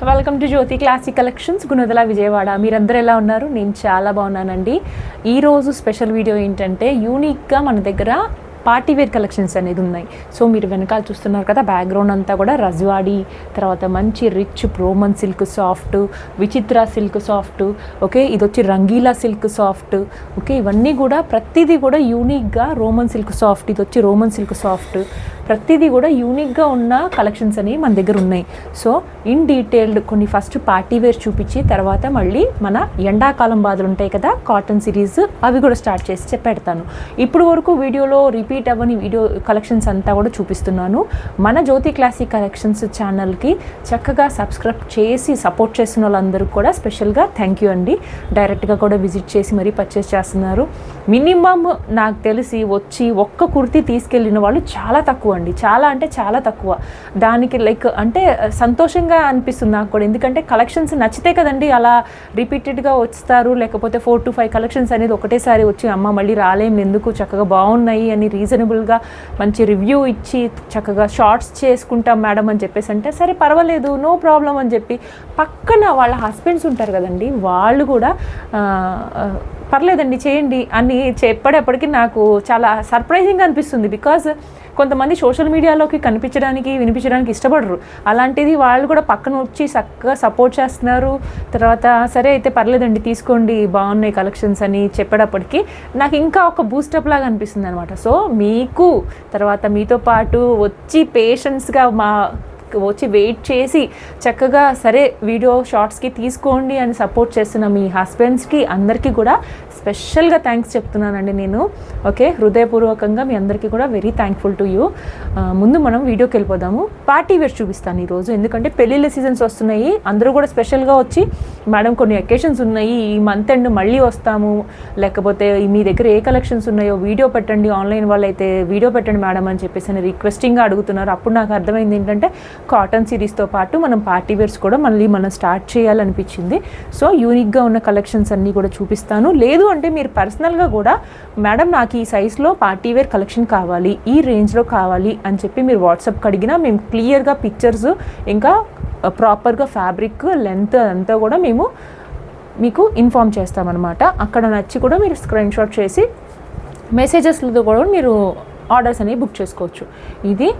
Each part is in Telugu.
Welcome to Jyoti classic collections Gunadala Vijayawada. మీరందరూ ఎలా ఉన్నారు? నేను చాలా బాగున్నానండి. ఈరోజు స్పెషల్ వీడియో ఏంటంటే యూనిక్గా మన దగ్గర పార్టీ వేర్ కలెక్షన్స్ అనేది ఉన్నాయి. సో మీరు వెనకాల చూస్తున్నారు కదా, బ్యాక్గ్రౌండ్ అంతా కూడా రజ్వాడి, తర్వాత మంచి రిచ్ రోమన్ సిల్క్ సాఫ్ట్, విచిత్ర సిల్క్ సాఫ్ట్, ఓకే, ఇది వచ్చి రంగీలా సిల్క్ సాఫ్ట్, ఓకే, ఇవన్నీ కూడా ప్రతిదీ కూడా యూనిక్గా రోమన్ సిల్క్ సాఫ్ట్, ఇది వచ్చి రోమన్ సిల్క్ సాఫ్ట్, ప్రతిదీ కూడా యూనిక్గా ఉన్న కలెక్షన్స్ అనేవి మన దగ్గర ఉన్నాయి. సో ఇన్ డీటెయిల్డ్ కొన్ని ఫస్ట్ పార్టీ వేర్ చూపించి తర్వాత మళ్ళీ మన ఎండాకాలం బాధలు ఉంటాయి కదా, కాటన్ సిరీస్, అవి కూడా స్టార్ట్ చేసి చెప్పెడతాను. ఇప్పుడు వరకు వీడియోలో రిపీట్ అవ్వని వీడియో కలెక్షన్స్ అంతా కూడా చూపిస్తున్నాను. మన జ్యోతి క్లాసిక్ కలెక్షన్స్ ఛానల్కి చక్కగా సబ్స్క్రైబ్ చేసి సపోర్ట్ చేసిన వాళ్ళందరికీ కూడా స్పెషల్గా థ్యాంక్ యూ అండి. డైరెక్ట్గా కూడా విజిట్ చేసి మరీ పర్చేస్ చేస్తున్నారు. మినిమమ్ నాకు తెలిసి వచ్చి ఒక్క కుర్తీ తీసుకెళ్ళిన వాళ్ళు చాలా తక్కువ అండి, చాలా అంటే చాలా తక్కువ. దానికి లైక్ అంటే సంతోషంగా అనిపిస్తుంది నాకు కూడా, ఎందుకంటే కలెక్షన్స్ నచ్చితే కదండి అలా రిపీటెడ్గా వస్తారు. లేకపోతే 4 to 5 కలెక్షన్స్ అనేది ఒకటేసారి వచ్చి అమ్మ మళ్ళీ రాలేం ఎందుకు, చక్కగా బాగున్నాయి అని రీజనబుల్గా మంచి రివ్యూ ఇచ్చి చక్కగా షార్ట్స్ చేసుకుంటాం మేడం అని చెప్పేసి అంటే సరే పర్వాలేదు నో ప్రాబ్లం అని చెప్పి పక్కన వాళ్ళ హస్బెండ్స్ ఉంటారు కదండి, వాళ్ళు కూడా పర్లేదండి చేయండి అని చెప్పేటప్పటికి నాకు చాలా సర్ప్రైజింగ్గా అనిపిస్తుంది. బికాజ్ కొంతమంది సోషల్ మీడియాలోకి కనిపించడానికి వినిపించడానికి ఇష్టపడరు, అలాంటిది వాళ్ళు కూడా పక్కన వచ్చి చక్కగా సపోర్ట్ చేస్తున్నారు. తర్వాత సరే అయితే పర్లేదండి తీసుకోండి బాగున్నాయి కలెక్షన్స్ అని చెప్పేటప్పటికి నాకు ఇంకా ఒక బూస్టప్ లాగా అనిపిస్తుంది అనమాట. సో మీకు తర్వాత మీతో పాటు వచ్చి పేషెన్స్గా వచ్చి వెయిట్ చేసి చక్కగా సరే వీడియో షార్ట్స్కి తీసుకోండి అని సపోర్ట్ చేస్తున్న మీ హస్బెండ్స్కి అందరికీ కూడా స్పెషల్గా థ్యాంక్స్ చెప్తున్నానండి నేను. ఓకే, హృదయపూర్వకంగా మీ అందరికీ కూడా వెరీ థ్యాంక్ఫుల్ టు యూ. ముందు మనం వీడియోకి వెళ్ళిపోదాము. పార్టీ వేర్ చూపిస్తాను ఈరోజు, ఎందుకంటే పెళ్ళిళ్ళ సీజన్స్ వస్తున్నాయి. అందరూ కూడా స్పెషల్గా వచ్చి మేడం కొన్ని అకేషన్స్ ఉన్నాయి ఈ మంత్ ఎండ్ మళ్ళీ వస్తాము, లేకపోతే మీ దగ్గర ఏ కలెక్షన్స్ ఉన్నాయో వీడియో పెట్టండి, ఆన్లైన్ వాళ్ళైతే వీడియో పెట్టండి మేడం అని చెప్పేసి అని రిక్వెస్టింగ్గా అడుగుతున్నారు. అప్పుడు నాకు అర్థమైంది ఏంటంటే కాటన్ సిరీస్తో పాటు మనం పార్టీ వేర్స్ కూడా మళ్ళీ మనం స్టార్ట్ చేయాలనిపించింది. సో యూనిక్గా ఉన్న కలెక్షన్స్ అన్నీ కూడా చూపిస్తాను. లేదు అంటే మీరు పర్సనల్గా కూడా మేడం నాకు ఈ సైజ్లో పార్టీ వేర్ కలెక్షన్ కావాలి, ఈ రేంజ్లో కావాలి అని చెప్పి మీరు వాట్సాప్కి అడిగినా మేము క్లియర్గా పిక్చర్స్ ఇంకా ప్రాపర్గా ఫ్యాబ్రిక్ లెంత్ అంతా కూడా మేము మీకు ఇన్ఫామ్ చేస్తామన్నమాట. అక్కడ నచ్చి కూడా మీరు స్క్రీన్ షాట్ చేసి మెసేజెస్లో కూడా మీరు ఆర్డర్స్ అనేవి బుక్ చేసుకోవచ్చు. ఇది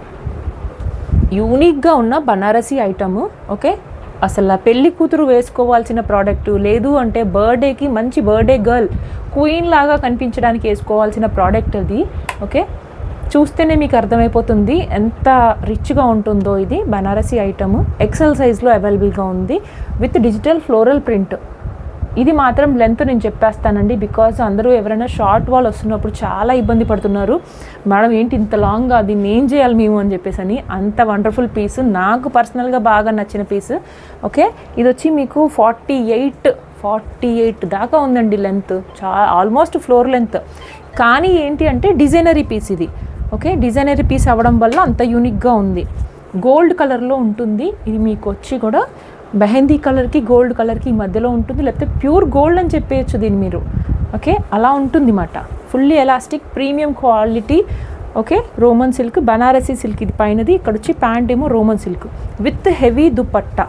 యూనిక్గా ఉన్న బనారసీ ఐటము. ఓకే, అసలు పెళ్లి కూతురు వేసుకోవాల్సిన ప్రోడక్టు, లేదు అంటే బర్త్డేకి మంచి బర్త్డే గర్ల్ క్వీన్ లాగా కనిపించడానికి వేసుకోవాల్సిన ప్రోడక్ట్ అది. ఓకే, చూస్తేనే మీకు అర్థమైపోతుంది ఎంత రిచ్గా ఉంటుందో. ఇది బనారసీ ఐటము ఎక్సెల్ సైజ్లో అవైలబుల్గా ఉంది విత్ డిజిటల్ ఫ్లోరల్ ప్రింట్. ఇది మాత్రం లెంత్ నేను చెప్పేస్తానండి, బికాజ్ అందరూ ఎవరైనా షార్ట్ వాళ్ళు వస్తున్నప్పుడు చాలా ఇబ్బంది పడుతున్నారు. మేడం ఏంటి ఇంత లాంగ్గా, దీన్ని ఏం చేయాలి మేము అని చెప్పేసి అని. అంత వండర్ఫుల్ పీస్, నాకు పర్సనల్గా బాగా నచ్చిన పీస్. ఓకే, ఇది వచ్చి మీకు 48 దాకా ఉందండి లెంత్, ఆల్మోస్ట్ ఫ్లోర్ లెంత్. కానీ ఏంటి అంటే డిజైనరీ పీస్ ఇది. ఓకే, డిజైనరీ పీస్ అవ్వడం వల్ల అంత యూనిక్గా ఉంది. గోల్డ్ కలర్లో ఉంటుంది. ఇది మీకు వచ్చి కూడా మెహందీ కలర్కి గోల్డ్ కలర్కి మధ్యలో ఉంటుంది, లేకపోతే ప్యూర్ గోల్డ్ అని చెప్పేయచ్చు దీన్ని మీరు. ఓకే, అలా ఉంటుంది అన్నమాట. Fully elastic premium quality. Okay, Roman silk Banarasi silk ఇది పైనది. ఇక్కడ వచ్చి ప్యాంట్ ఏమో Roman silk with heavy dupatta,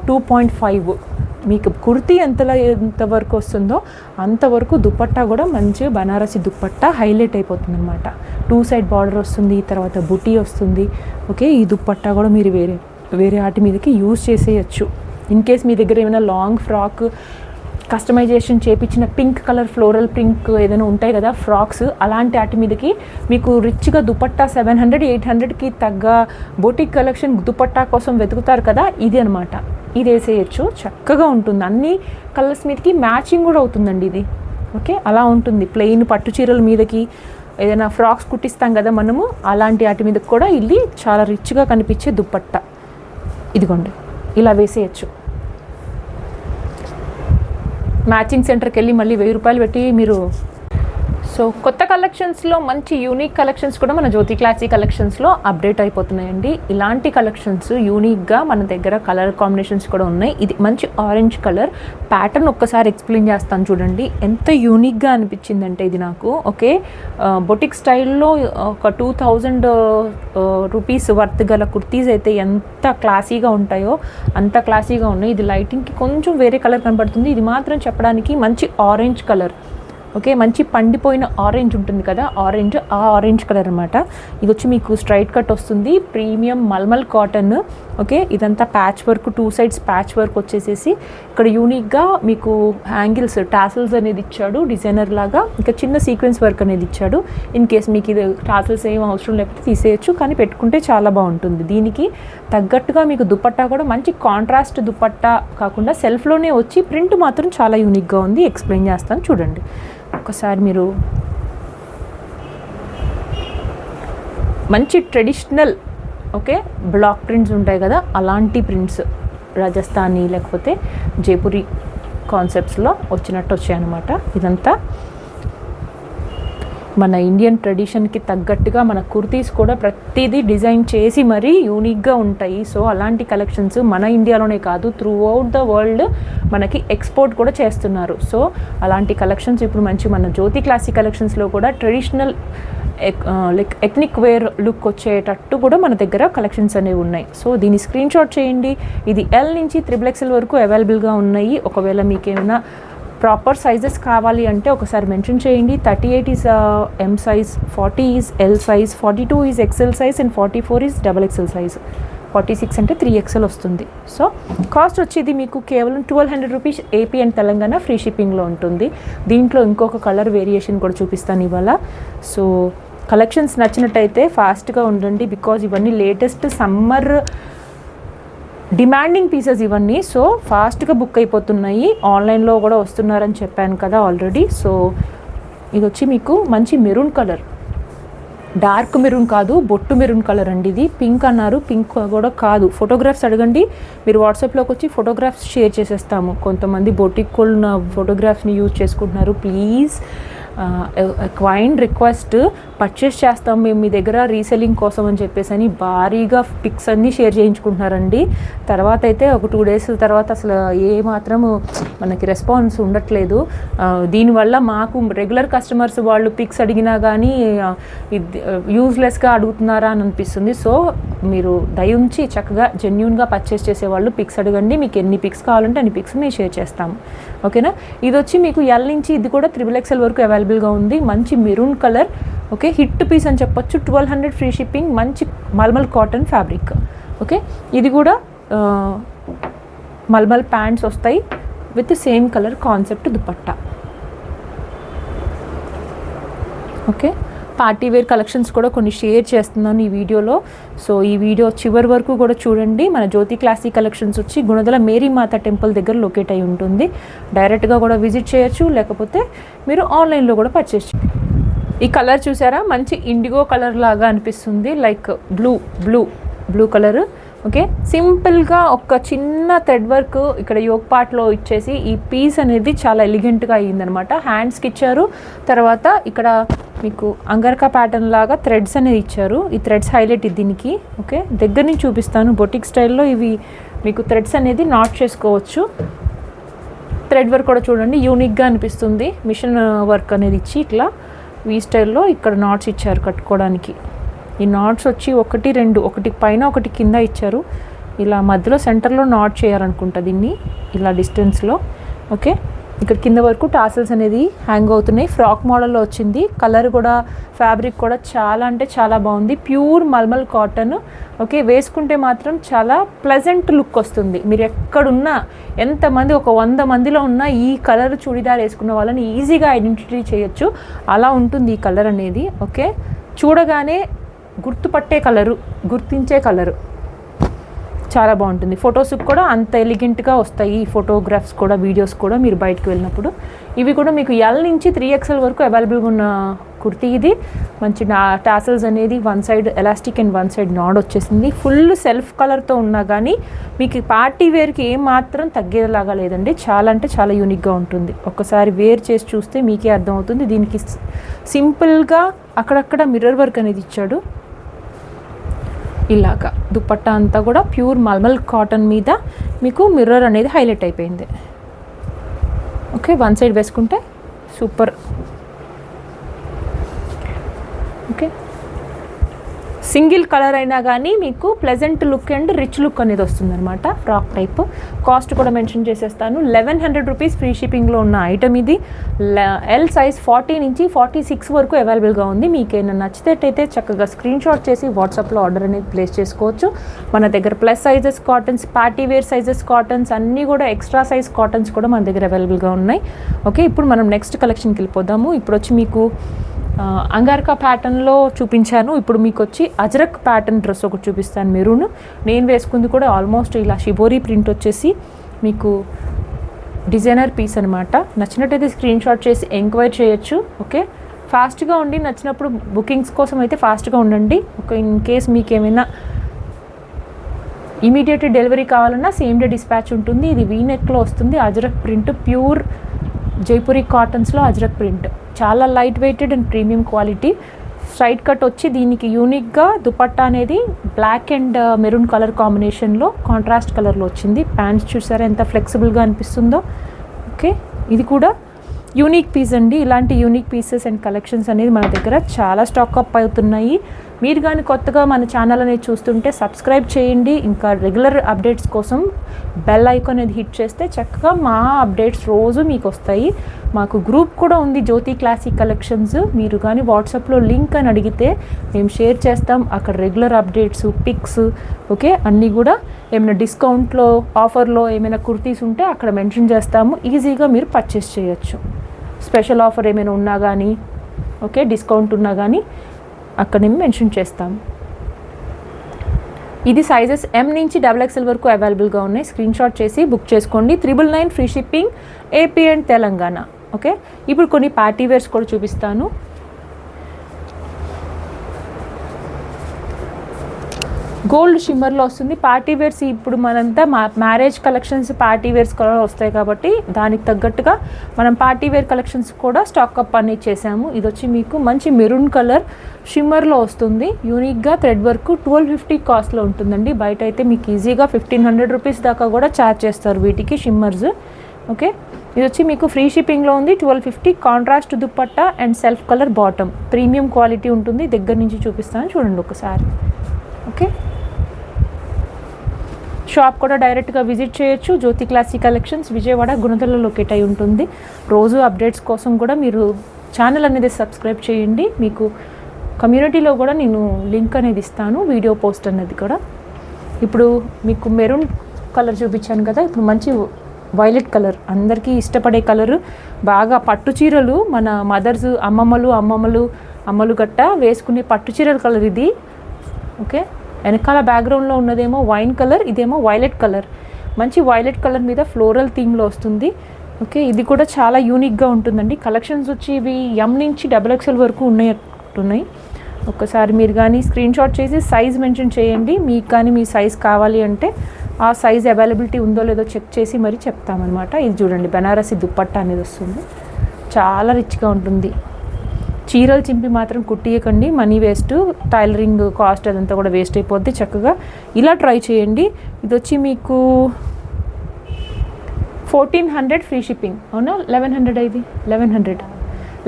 2.5. మీకు కుర్తీ ఎంతవరకు వస్తుందో అంతవరకు దుపట్టా కూడా మంచిగా బనారసీ దుపట్టా హైలైట్ అయిపోతుంది అనమాట. 2 side బార్డర్ వస్తుంది, తర్వాత బుటీ వస్తుంది. ఓకే, ఈ దుపట్టా కూడా మీరు వేరే వాటి మీదకి యూజ్ చేసేయచ్చు. ఇన్ కేస్ మీ దగ్గర ఏమైనా లాంగ్ ఫ్రాక్ కస్టమైజేషన్ చేపించిన పింక్ కలర్ ఫ్లోరల్ పింక్ ఏదైనా ఉంటాయి కదా ఫ్రాక్స్, అలాంటి వాటి మీదకి మీకు రిచ్గా దుపట్టా 700-800కి తగ్గ బొటిక్ కలెక్షన్ దుపట్టా కోసం వెతుకుతారు కదా, ఇది అనమాట. ఇది వేసేయచ్చు, చక్కగా ఉంటుంది. అన్ని కలర్స్ మీదకి మ్యాచింగ్ కూడా అవుతుందండి ఇది. ఓకే, అలా ఉంటుంది. ప్లెయిన్ పట్టు చీరల మీదకి ఏదైనా ఫ్రాక్స్ కుట్టిస్తాం కదా మనము, అలాంటి వాటి మీదకి కూడా ఇది చాలా రిచ్గా కనిపించే దుపట్టా. ఇదిగోండి ఇలా వేసేయచ్చు. మ్యాచింగ్ సెంటర్కి వెళ్ళి మళ్ళీ 1000 రూపాయలు పెట్టి మీరు సో కొత్త కలెక్షన్స్లో మంచి యూనిక్ కలెక్షన్స్ కూడా మన జ్యోతి క్లాసీ కలెక్షన్స్లో అప్డేట్ అయిపోతున్నాయండి. ఇలాంటి కలెక్షన్స్ యూనిక్గా మన దగ్గర కలర్ కాంబినేషన్స్ కూడా ఉన్నాయి. ఇది మంచి ఆరెంజ్ కలర్ ప్యాటర్న్ ఒక్కసారి ఎక్స్ప్లెయిన్ చేస్తాను చూడండి. ఎంత యూనిక్గా అనిపించిందంటే ఇది నాకు. ఓకే, బొటిక్ స్టైల్లో ఒక 2000 రూపీస్ వర్త్ గల కుర్తీస్ అయితే ఎంత క్లాసీగా ఉంటాయో అంత క్లాసీగా ఉన్నాయి. ఇది లైటింగ్కి కొంచెం వేరే కలర్ కనబడుతుంది. ఇది మాత్రం చెప్పడానికి మంచి ఆరెంజ్ కలర్. ఓకే, మంచి పండిపోయిన ఆరెంజ్ ఉంటుంది కదా, ఆ ఆరెంజ్ కలర్ అనమాట. ఇది వచ్చి మీకు స్ట్రైట్ కట్ వస్తుంది, ప్రీమియం మల్మల్ కాటన్. ఓకే, ఇదంతా patch work, 2 sides patch work వచ్చేసేసి ఇక్కడ యూనిక్గా మీకు హ్యాంగిల్స్ టాసిల్స్ అనేది ఇచ్చాడు డిజైనర్ లాగా. ఇంకా చిన్న సీక్వెన్స్ వర్క్ అనేది ఇచ్చాడు. ఇన్ కేస్ మీకు ఇది టాసిల్స్ ఏం అవసరం లేకపోతే తీసేయచ్చు, కానీ పెట్టుకుంటే చాలా బాగుంటుంది. దీనికి తగ్గట్టుగా మీకు దుపట్టా కూడా మంచి కాంట్రాస్ట్ దుపట్టా కాకుండా సెల్ఫ్లోనే వచ్చి ప్రింట్ మాత్రం చాలా యూనిక్గా ఉంది. ఎక్స్ప్లెయిన్ చేస్తాను చూడండి ఒకసారి. మీరు మంచి ట్రెడిషనల్ ఓకే బ్లాక్ ప్రింట్స్ ఉంటాయి కదా, అలాంటి ప్రింట్స్ రాజస్థానీ లేకపోతే జైపూరి కాన్సెప్ట్స్లో వచ్చినట్టు వచ్చాయన్నమాట. ఇదంతా మన ఇండియన్ ట్రెడిషన్కి తగ్గట్టుగా మన కుర్తీస్ కూడా ప్రతిదీ డిజైన్ చేసి మరీ యూనిక్గా ఉంటాయి. సో అలాంటి కలెక్షన్స్ మన ఇండియాలోనే కాదు, త్రూ అవుట్ ద వరల్డ్ మనకి ఎక్స్పోర్ట్ కూడా చేస్తున్నారు. సో అలాంటి కలెక్షన్స్ ఇప్పుడు మంచి మన జ్యోతి క్లాసీ కలెక్షన్స్లో కూడా traditional like ethnic wear look వచ్చేటట్టు కూడా మన దగ్గర కలెక్షన్స్ అనేవి ఉన్నాయి. సో దీన్ని స్క్రీన్ షాట్ చేయండి. ఇది L నుంచి XXL వరకు అవైలబుల్గా ఉన్నాయి. ఒకవేళ మీకేమైనా ప్రాపర్ సైజెస్ కావాలి అంటే ఒకసారి మెన్షన్ చేయండి. 38 is M size, 40 is L size, 42 is XL size and 44 is XXL size, 46 అంటే 3XL వస్తుంది. సో కాస్ట్ వచ్చేది మీకు కేవలం 1200 rupees AP and Telangana free షిప్పింగ్లో ఉంటుంది. దీంట్లో ఇంకొక కలర్ వేరియేషన్ కూడా చూపిస్తాను ఇవాళ. సో కలెక్షన్స్ నచ్చినట్టయితే ఫాస్ట్గా ఉండండి, బికాజ్ ఇవన్నీ లేటెస్ట్ సమ్మర్ డిమాండింగ్ పీసెస్ ఇవన్నీ. సో ఫాస్ట్గా బుక్ అయిపోతున్నాయి. ఆన్లైన్లో కూడా వస్తున్నారని చెప్పాను కదా ఆల్రెడీ. సో ఇది వచ్చి మీకు మంచి మెరూన్ కలర్, డార్క్ మెరూన్ కాదు, బొట్టు మెరూన్ కలర్ అండి. ఇది పింక్ అన్నారు, పింక్ కూడా కాదు. ఫోటోగ్రాఫ్స్ అడగండి, మీరు వాట్సాప్లోకి వచ్చి ఫోటోగ్రాఫ్స్ షేర్ చేసేస్తాము. కొంతమంది బొటిక్ ఉన్న ఫోటోగ్రాఫ్ని యూజ్ చేసుకుంటున్నారు. ప్లీజ్ క్వైండ్ రిక్వెస్ట్, పర్చేస్ చేస్తాం మేము మీ దగ్గర రీసెల్లింగ్ కోసం అని చెప్పేసి అని భారీగా పిక్స్ అన్నీ షేర్ చేయించుకుంటున్నారండి. తర్వాత అయితే ఒక 2 డేస్ తర్వాత అసలు ఏ మాత్రము మనకి రెస్పాన్స్ ఉండట్లేదు. దీనివల్ల మాకు రెగ్యులర్ కస్టమర్స్ వాళ్ళు పిక్స్ అడిగినా కానీ యూజ్లెస్గా అడుగుతున్నారా అని అనిపిస్తుంది. సో మీరు దయించి చక్కగా జెన్యూన్గా పర్చేస్ చేసేవాళ్ళు పిక్స్ అడగండి. మీకు ఎన్ని పిక్స్ కావాలంటే అన్ని పిక్స్ మేము షేర్ చేస్తాము. ఓకేనా, ఇది వచ్చి మీకు L నుంచి ఇది కూడా XXL వరకు అవైలబుల్గా ఉంది. మంచి maroon colour. Okay, hit piece అని చెప్పొచ్చు. 1200 ఫ్రీ షిప్పింగ్, మంచి మల్మల్ కాటన్ ఫ్యాబ్రిక్. ఓకే, ఇది కూడా మల్మల్ ప్యాంట్స్ వస్తాయి with same colour concept dupatta. Okay, party wear collections కూడా కొన్ని షేర్ చేస్తున్నాను ఈ వీడియోలో. సో ఈ వీడియో చివరి వరకు కూడా చూడండి. మన జ్యోతి క్లాసీ కలెక్షన్స్ వచ్చి గుణదల మేరీమాత టెంపుల్ దగ్గర లొకేట్ అయి ఉంటుంది. డైరెక్ట్గా కూడా విజిట్ చేయొచ్చు, లేకపోతే మీరు ఆన్లైన్లో కూడా పర్చేస్ చేయొచ్చు. ఈ కలర్ చూసారా, మంచి ఇండిగో కలర్ లాగా అనిపిస్తుంది, లైక్ బ్లూ కలర్. ఓకే, సింపుల్గా ఒక చిన్న థ్రెడ్ వర్క్ ఇక్కడ యోక్ పార్ట్లో ఇచ్చేసి ఈ పీస్ అనేది చాలా ఎలిగెంట్గా అయ్యిందనమాట. హ్యాండ్స్కి ఇచ్చారు, తర్వాత ఇక్కడ మీకు అంగర్కా ప్యాటర్న్ లాగా థ్రెడ్స్ అనేది ఇచ్చారు. ఈ థ్రెడ్స్ హైలైట్ దీనికి. ఓకే, దగ్గర నుంచి చూపిస్తాను. బొటిక్ స్టైల్లో ఇవి మీకు థ్రెడ్స్ అనేది నాట్ చేసుకోవచ్చు. థ్రెడ్ వర్క్ కూడా చూడండి యూనిక్గా అనిపిస్తుంది. మిషన్ వర్క్ అనేది ఇచ్చి ఇట్లా వీ స్టైల్లో ఇక్కడ నాట్స్ ఇచ్చారు కట్టుకోవడానికి. ఈ నాట్స్ వచ్చి 1, 2, ఒకటి పైన ఒకటి కింద ఇచ్చారు. ఇలా మధ్యలో సెంటర్లో నాట్ చేయాలనుకుంటా దీన్ని, ఇలా డిస్టెన్స్లో. ఓకే, ఇక్కడ కింద వరకు టాసల్స్ అనేది హ్యాంగ్ అవుతున్నాయి. ఫ్రాక్ మోడల్లో వచ్చింది. కలర్ కూడా ఫ్యాబ్రిక్ కూడా చాలా అంటే చాలా బాగుంది. Pure mulmul cotton. ఓకే, వేసుకుంటే మాత్రం చాలా ప్లెజెంట్ లుక్ వస్తుంది. మీరు ఎక్కడున్నా, ఎంతమంది ఒక 100 మందిలో ఉన్నా ఈ కలర్ చూడిదార్ వేసుకున్న వాళ్ళని ఈజీగా ఐడెంటిటీ చేయొచ్చు. అలా ఉంటుంది ఈ కలర్ అనేది. ఓకే, చూడగానే గుర్తుపట్టే కలరు, గుర్తించే కలరు, చాలా బాగుంటుంది. ఫొటోస్కి కూడా అంత ఎలిగెంట్గా వస్తాయి ఈ ఫోటోగ్రాఫ్స్ కూడా, వీడియోస్ కూడా మీరు బయటకు వెళ్ళినప్పుడు. ఇవి కూడా మీకు L నుంచి 3XL వరకు అవైలబుల్గా ఉన్న కుర్తీ ఇది. మంచి టాసల్స్ అనేది one side elastic and one side నాడ్ వచ్చేసింది. ఫుల్ సెల్ఫ్ కలర్తో ఉన్నా కానీ మీకు పార్టీ వేర్కి ఏం మాత్రం తగ్గేలాగా లేదండి. చాలా అంటే చాలా యూనిక్గా ఉంటుంది. ఒకసారి వేర్ చేసి చూస్తే మీకే అర్థమవుతుంది. దీనికి సింపుల్గా అక్కడక్కడ మిర్రర్ వర్క్ అనేది ఇచ్చాడు. ఇలాగా దుపట్టా అంతా కూడా ప్యూర్ మల్మల్ కాటన్ మీద మీకు మిర్రర్ అనేది హైలైట్ అయిపోయింది. ఓకే, వన్ సైడ్ వేసుకుంటే సూపర్. ఓకే, సింగిల్ కలర్ అయినా కానీ మీకు pleasant look and rich look అనేది వస్తుందన్నమాట. Frock type. కాస్ట్ కూడా మెన్షన్ చేసేస్తాను. 1100 రూపీస్ ఫ్రీ షిప్పింగ్లో ఉన్న ఐటమ్ ఇది. ఎల్ సైజ్ 40 నుంచి 46 వరకు అవైలబుల్గా ఉంది. మీకు ఏమైనా నచ్చినట్టయితే చక్కగా స్క్రీన్ షాట్ చేసి వాట్సాప్లో ఆర్డర్ అనేది ప్లేస్ చేసుకోవచ్చు. మన దగ్గర plus sizes cottons, party wear sizes cottons అన్నీ కూడా ఎక్స్ట్రా సైజ్ కాటన్స్ కూడా మన దగ్గర అవైలబుల్గా ఉన్నాయి. ఓకే, ఇప్పుడు మనం నెక్స్ట్ కలెక్షన్కి వెళ్ళిపోదాము. ఇప్పుడు వచ్చి మీకు అంగార్కా ప్యాటర్న్లో చూపించాను. ఇప్పుడు మీకు వచ్చి అజరక్ ప్యాటర్న్ డ్రెస్ ఒకటి చూపిస్తాను. మెరూన్ నేను వేసుకుంది కూడా ఆల్మోస్ట్ ఇలా షిబోరీ ప్రింట్ వచ్చేసి మీకు డిజైనర్ పీస్ అనమాట. నచ్చినట్టయితే స్క్రీన్ షాట్ చేసి ఎంక్వైరీ చేయొచ్చు. ఓకే, ఫాస్ట్గా ఉండి నచ్చినప్పుడు బుకింగ్స్ కోసం అయితే ఫాస్ట్గా ఉండండి. ఓకే, ఇన్ కేస్ మీకు ఏమైనా ఇమీడియట్ డెలివరీ కావాలన్నా సేమ్ డే డిస్పాచ్ ఉంటుంది. ఇది వీనెక్లో వస్తుంది. అజరక్ ప్రింట్, ప్యూర్ జైపూరి కాటన్స్లో అజరక్ ప్రింట్. చాలా light weighted and premium quality. Straight cut వచ్చి దీనికి యూనిక్గా దుపట్టా అనేది బ్లాక్ అండ్ మెరూన్ కలర్ కాంబినేషన్లో కాంట్రాస్ట్ కలర్లో వచ్చింది. ప్యాంట్స్ చూసారా ఎంత ఫ్లెక్సిబుల్గా అనిపిస్తుందో. ఓకే, ఇది కూడా యూనిక్ పీస్ అండి. ఇలాంటి యూనిక్ పీసెస్ అండ్ కలెక్షన్స్ అనేది మన దగ్గర చాలా స్టాక్ అప్ అవుతున్నాయి. మీరు కానీ కొత్తగా మన ఛానల్ అనేది చూస్తుంటే సబ్స్క్రైబ్ చేయండి. ఇంకా రెగ్యులర్ అప్డేట్స్ కోసం బెల్ ఐకాన్ అనేది హిట్ చేస్తే చక్కగా మా అప్డేట్స్ రోజు మీకు వస్తాయి. మాకు గ్రూప్ కూడా ఉంది, జ్యోతి క్లాసిక్ కలెక్షన్స్. మీరు కానీ వాట్సాప్లో లింక్ అని అడిగితే మేము షేర్ చేస్తాం. అక్కడ రెగ్యులర్ అప్డేట్స్, పిక్స్, ఓకే అన్నీ కూడా ఏమైనా డిస్కౌంట్లో ఆఫర్లో ఏమైనా కుర్తీస్ ఉంటే అక్కడ మెన్షన్ చేస్తాము. ఈజీగా మీరు పర్చేస్ చేయొచ్చు. స్పెషల్ ఆఫర్ ఏమైనా ఉన్నా కానీ, ఓకే డిస్కౌంట్ ఉన్నా కానీ అక్కడ మేము మెన్షన్ చేస్తాము. ఇది సైజెస్ M నుంచి XXL వరకు అవైలబుల్గా ఉన్నాయి. స్క్రీన్ షాట్ చేసి బుక్ చేసుకోండి. 999 free shipping, AP and Telangana. Okay, ఇప్పుడు కొన్ని పార్టీ వేర్స్ కూడా చూపిస్తాను. గోల్డ్ షిమ్మర్లో వస్తుంది. పార్టీ వేర్స్ ఇప్పుడు మనంతా మ్యారేజ్ కలెక్షన్స్ పార్టీ వేర్స్ కూడా వస్తాయి కాబట్టి దానికి తగ్గట్టుగా మనం పార్టీ వేర్ కలెక్షన్స్ కూడా స్టాక్ అప్ అనేది చేసాము. ఇది వచ్చి మీకు మంచి మెరూన్ కలర్ షిమ్మర్లో వస్తుంది. యూనిక్గా థ్రెడ్ వర్క్ 1250 కాస్ట్లో ఉంటుందండి. బయట అయితే మీకు ఈజీగా 1500 రూపీస్ దాకా కూడా ఛార్జ్ చేస్తారు వీటికి షిమ్మర్స్. ఓకే, ఇది వచ్చి మీకు ఫ్రీ షిప్పింగ్లో ఉంది. 1250 contrast dupatta and self colour bottom. Premium quality ఉంటుంది. దగ్గర నుంచి చూపిస్తాను చూడండి ఒకసారి. ఓకే, షాప్ కూడా డైరెక్ట్గా విజిట్ చేయొచ్చు. జ్యోతి క్లాసిక్ కలెక్షన్స్ విజయవాడ గుణదలలో లొకేట్ అయి ఉంటుంది. రోజు అప్డేట్స్ కోసం కూడా మీరు ఛానల్ అనేది సబ్స్క్రైబ్ చేయండి. మీకు కమ్యూనిటీలో కూడా నేను లింక్ అనేది ఇస్తాను, వీడియో పోస్ట్ అనేది కూడా. ఇప్పుడు మీకు మెరూన్ కలర్ చూపించాను కదా, ఇప్పుడు మంచి వైలెట్ కలర్ అందరికీ ఇష్టపడే కలరు. బాగా పట్టు చీరలు మన మదర్స్ అమ్మలు గట్ట వేసుకునే పట్టు చీరల కలర్ ఇది. ఓకే, వెనకాల బ్యాక్గ్రౌండ్లో ఉన్నదేమో వైన్ కలర్, ఇదేమో వైలెట్ కలర్. మంచి వైలెట్ కలర్ మీద ఫ్లోరల్ థీమ్లో వస్తుంది. ఓకే, ఇది కూడా చాలా యూనిక్గా ఉంటుందండి. కలెక్షన్స్ వచ్చి ఇవి M నుంచి XXL వరకు ఉన్నాయి. ఒక్కసారి మీరు కానీ స్క్రీన్ షాట్ చేసి సైజ్ మెన్షన్ చేయండి. మీకు కానీ మీ సైజ్ కావాలి అంటే ఆ సైజ్ అవైలబిలిటీ ఉందో లేదో చెక్ చేసి మరి చెప్తామన్నమాట. ఇది చూడండి, బెనారసి దుపట్టా అనేది వస్తుంది. చాలా రిచ్గా ఉంటుంది. చీరలు చింపి మాత్రం కుట్టియకండి, మనీ వేస్ట్. టైలరింగ్ కాస్ట్ అదంతా కూడా వేస్ట్ అయిపోద్ది. చక్కగా ఇలా ట్రై చేయండి. ఇది వచ్చి మీకు 1400 ఫ్రీ షిప్పింగ్. అవునా, 1100 ఇది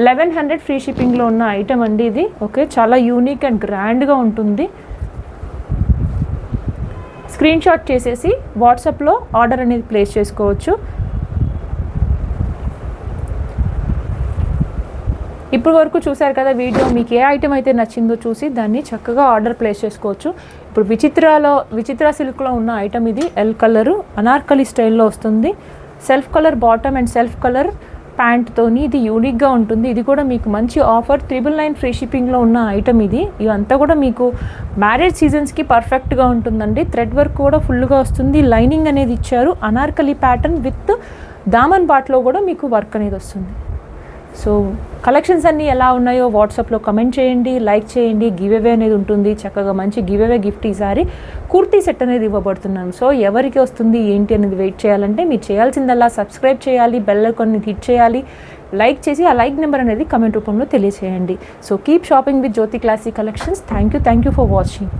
1100 ఫ్రీ షిప్పింగ్లో ఉన్న ఐటమ్ అండి ఇది. ఓకే, చాలా యూనిక్ అండ్ గ్రాండ్గా ఉంటుంది. స్క్రీన్ షాట్ చేసేసి వాట్సాప్లో ఆర్డర్ అనేది ప్లేస్ చేసుకోవచ్చు. ఇప్పుడు వరకు చూసారు కదా వీడియో, మీకు ఏ ఐటమ్ అయితే నచ్చిందో చూసి దాన్ని చక్కగా ఆర్డర్ ప్లేస్ చేసుకోవచ్చు. ఇప్పుడు విచిత్ర సిల్క్లో ఉన్న ఐటమ్ ఇది. ఎల్ కలరు అనార్కలి స్టైల్లో వస్తుంది. Self colour bottom and self colour ప్యాంట్తోని ఇది యూనిక్గా ఉంటుంది. ఇది కూడా మీకు మంచి ఆఫర్. 999 ఫ్రీ షిప్పింగ్లో ఉన్న ఐటమ్ ఇది. ఇవంతా కూడా మీకు మ్యారేజ్ సీజన్స్కి పర్ఫెక్ట్గా ఉంటుందండి. థ్రెడ్ వర్క్ కూడా ఫుల్గా వస్తుంది. లైనింగ్ అనేది ఇచ్చారు. అనార్కలి ప్యాటర్న్ విత్ దామన్ బాట్లో కూడా మీకు వర్క్ అనేది వస్తుంది. సో కలెక్షన్స్ అన్నీ ఎలా ఉన్నాయో వాట్సాప్లో కమెంట్ చేయండి, లైక్ చేయండి. గివ్ అవే అనేది ఉంటుంది, చక్కగా మంచి గివ్ అవే గిఫ్ట్ ఈసారి కుర్తీ సెట్ అనేది ఇవ్వబడుతున్నాను. సో ఎవరికి వస్తుంది ఏంటి అనేది వెయిట్ చేయాలంటే మీరు చేయాల్సిందల్లా సబ్స్క్రైబ్ చేయాలి, బెల్ ఐకాన్ని హిట్ చేయాలి, లైక్ చేసి ఆ లైక్ నెంబర్ అనేది కమెంట్ రూపంలో తెలియచేయండి. So keep shopping with Jyoti classic collections. Thank you for watching.